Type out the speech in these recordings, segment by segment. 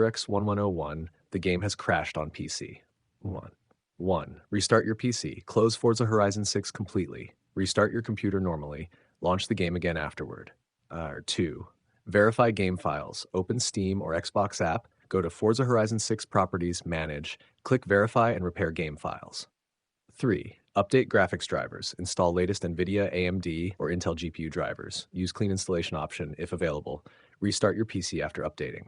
0x1101, the game has crashed on PC. 1. Restart your PC. Close Forza Horizon 6 completely. Restart your computer normally. Launch the game again afterward. 2. Verify game files. Open Steam or Xbox app. Go to Forza Horizon 6 Properties, Manage. Click Verify and repair game files. 3. Update graphics drivers. Install latest NVIDIA, AMD, or Intel GPU drivers. Use Clean Installation option if available. Restart your PC after updating.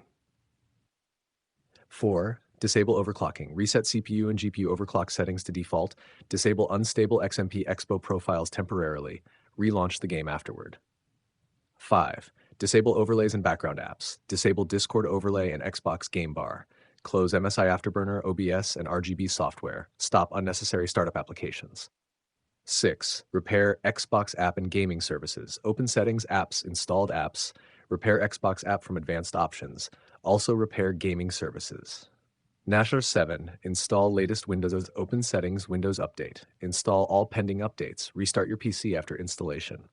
4. Disable overclocking. Reset CPU and GPU overclock settings to default. Disable unstable XMP Expo profiles temporarily. Relaunch the game afterward. 5. Disable overlays and background apps. Disable Discord overlay and Xbox Game Bar. Close MSI Afterburner, OBS, and RGB software. Stop unnecessary startup applications. 6. Repair Xbox app and gaming services. Open settings, apps, installed apps. Repair Xbox app from advanced options. Also repair gaming services. 7. Install latest Windows. Open settings, Windows Update. Install all pending updates. Restart your PC after installation.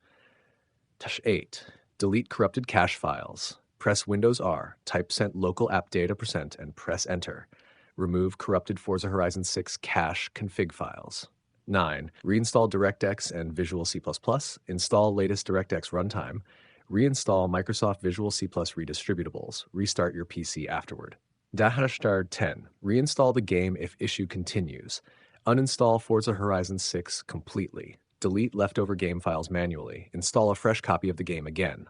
8. Delete corrupted cache files. Press Windows R, type %, local app data %, and press Enter. Remove corrupted Forza Horizon 6 cache config files. 9. Reinstall DirectX and Visual C++. Install latest DirectX runtime. Reinstall Microsoft Visual C+ redistributables. Restart your PC afterward. 10. Reinstall the game if issue continues. Uninstall Forza Horizon 6 completely. Delete leftover game files manually. Install a fresh copy of the game again.